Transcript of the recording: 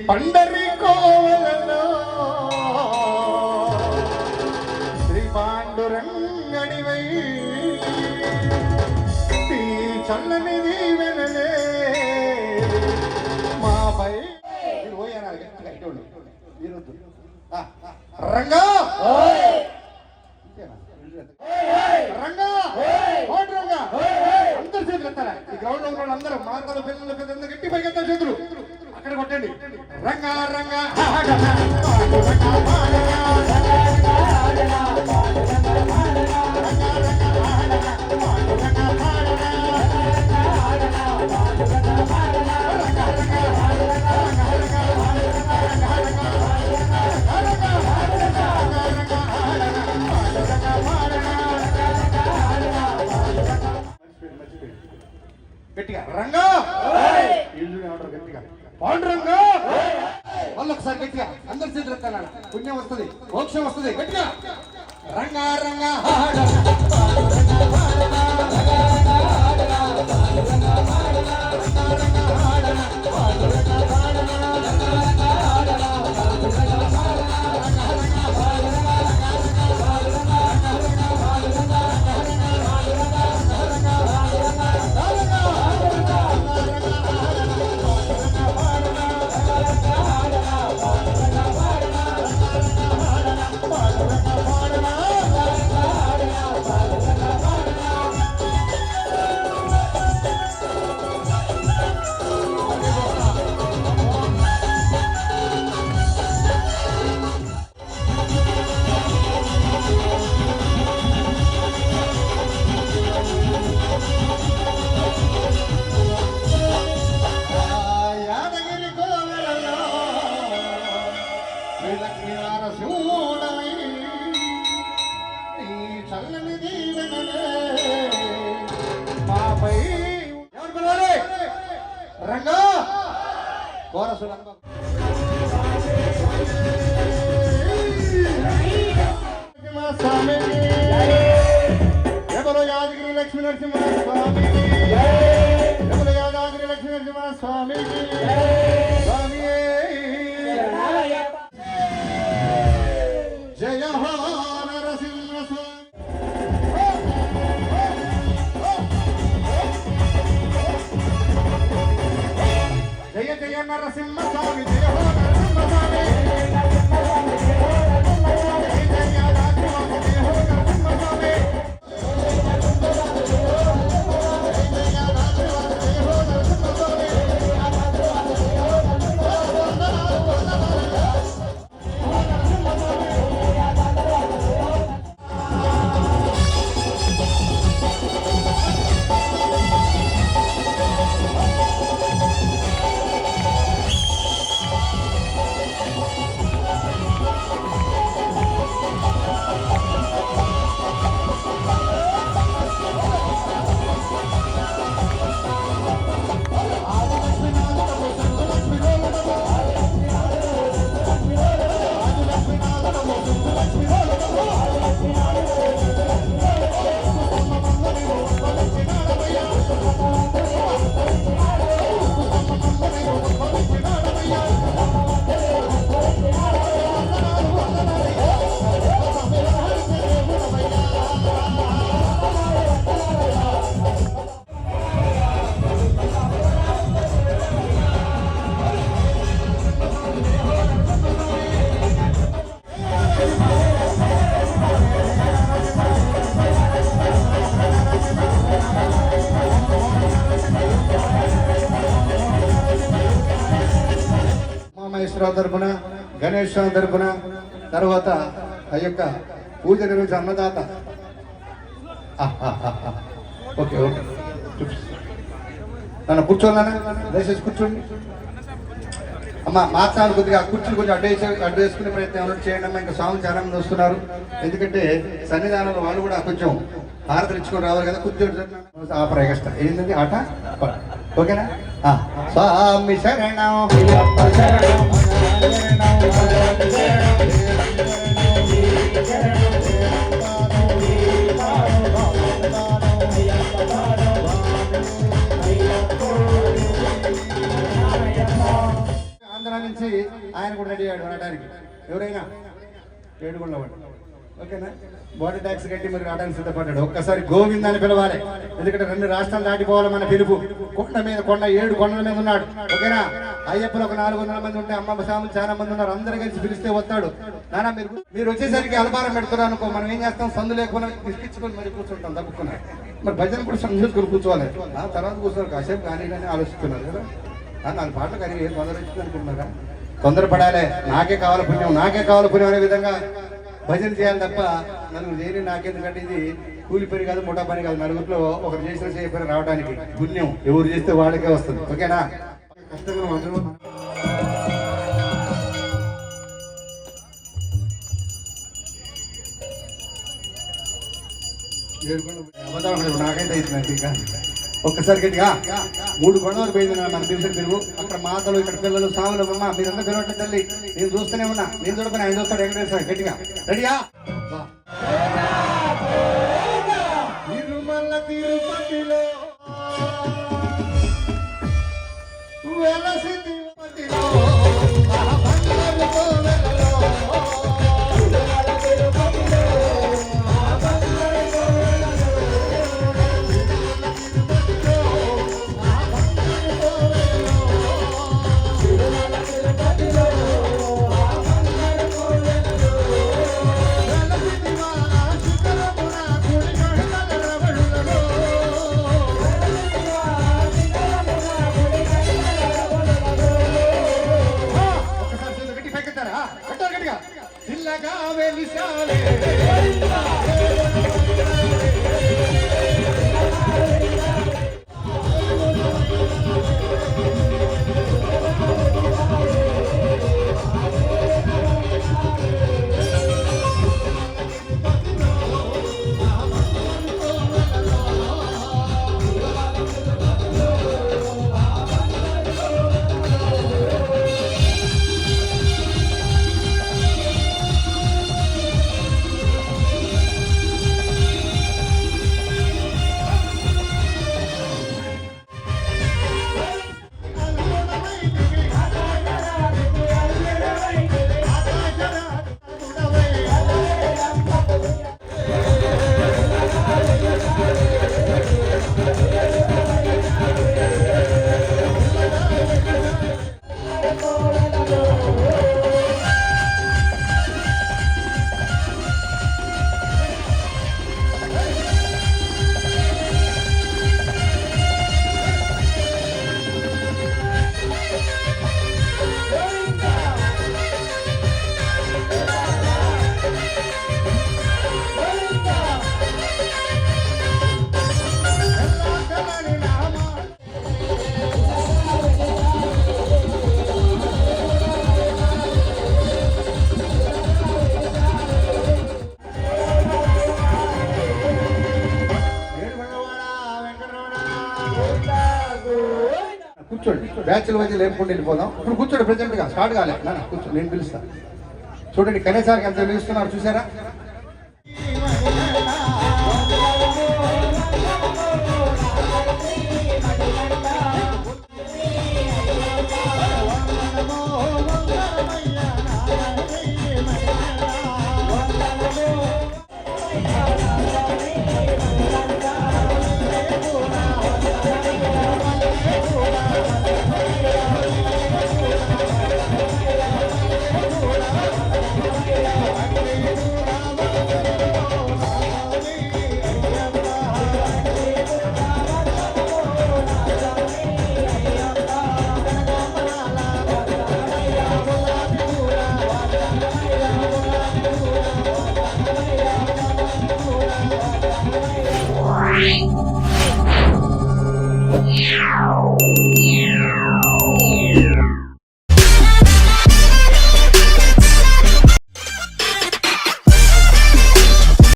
పండరి కోవలలో శ్రీ పాండురంగడివై ఈ చల్లని దీవెనలే మాపై పోయారు రంగా రంగా రంగా అందరు చేతులు ఎత్తారా ఈ గ్రౌండ్ లో ఉన్న అందరూ మాతలు పిల్లలు పెద్ద గట్టి పైకి ఎత్తారు చేతులు అక్కడ కొట్టండి రంగా రంగా గట్టిగా రంగా ఏమంటారు గట్టిగా పాండురంగా వాళ్ళు ఒకసారి గట్టిగా అందరి చేతులు ఎత్తాను పుణ్యం వస్తుంది మోక్షం వస్తుంది గట్టిగా రంగా రంగా చల్లని దీవెనలే మాపై ఎవరు పిలవాలి రంగా కోరసు స్వామి ఎవరు యాదగిరి లక్ష్మీ నరసింహ స్వామి ఎవరు యాదగిరి లక్ష్మీ నరసింహ స్వామి స్వామి జయ హో నరసింహ జయ జయ నరసింహ స్వామి జయ హో నరసింహ స్వామి తరపున గణేష్ తరపున తర్వాత ఆ యొక్క పూజ నిర్వహించే అన్నదాత ఓకే ఓకే నన్ను కూర్చోనా దయచేసి కూర్చోండి అమ్మ మాట్లాడు కొద్దిగా కుర్చీలు కొంచెం అడ్డు వేసుకునే ప్రయత్నం ఏమైనా చేయండి అమ్మా ఇంకా స్వామి చాలా మంది వస్తున్నారు ఎందుకంటే సన్నిధానంలో వాళ్ళు కూడా కొంచెం హారతలు ఇచ్చుకొని రావాలి కదా కూర్చోండి ఆపరా కష్టం ఏంటండి ఆట ఓకేనా స్వామి శరణం ఆంధ్ర నుంచి ఆయన కూడా రెడీ అయ్యాడు రావడానికి. ఎవరైనా ఏడుగుండవాడు ఓకేనా, బాడీ ట్యాక్స్ కట్టి మరి రావడానికి సిద్ధపడ్డాడు. ఒక్కసారి గోవింద అని పిలవాలి, ఎందుకంటే 2 రాష్ట్రాలు దాటిపోవాలి మన పిలుపు. కొండ మీద కొండ 7 కొండల మీద ఉన్నాడు ఓకేనా. అయ్యప్పలు ఒక 400 మంది ఉంటే అమ్మ స్వాములు చాలా మంది ఉన్నారు, అందరు కలిసి పిలిస్తే వస్తాడు. నానా మీరు వచ్చేసరికి అలపారం పెడుతున్నారు అనుకో, మనం ఏం చేస్తాం, సందు లేకుండా తీసుకొచ్చుకొని మరి కూర్చుంటాం తప్పుకున్నా. మరి భజన కూడా సందు చేసుకొని కూర్చోవాలి, తర్వాత కూర్చోవాలి కాసేపు కానీ ఆలోచిస్తున్నారు కదా. 4 పాటలు కానీ ఏం తొందర వచ్చింది అనుకుంటున్నారా? తొందరపడాలి, నాకే కావాలి పుణ్యం, నాకే కావాలి పుణ్యం అనే విధంగా భజన చేయాలి తప్ప నలుగురు చేయని నాకెందుకంటే ఇది కూలి పని కాదు, ముఠా పని కాదు. నలుగురిలో ఒకరు చేసిన చేయపని రావడానికి పుణ్యం ఎవరు చేస్తే వాళ్ళకే వస్తుంది ఓకేనా. కష్టంగా అందరూ నాకైతే అవుతుంది ఇంకా. ఒక్కసారి గట్టిగా 3 కొండలు పోయింది మన పిలిచిన తిరుగు. అక్కడ మాతలు, ఇక్కడ పిల్లలు, సాములు, అమ్మ మీరంతా పిలవట్లేదు తల్లి. నేను చూస్తూనే ఉన్నా, నేను చూడకపోయినా ఆయన చూస్తాడు. వెంకటేశ్వర గట్టిగా రెడీయా. తిరుమల తిరుపతిలో వెలసి తిరుపతిలో కూర్చోండి. బ్యాచ్ల మధ్య లేపుకుంటూ వెళ్ళిపోదాం. ఇప్పుడు కూర్చోండి, ప్రెజెంట్గా స్టార్ట్ కాలే కూర్చోండి, నేను పిలుస్తాను. చూడండి కనీసానికి ఎంత పిలుస్తున్నారు చూసారా. Meow.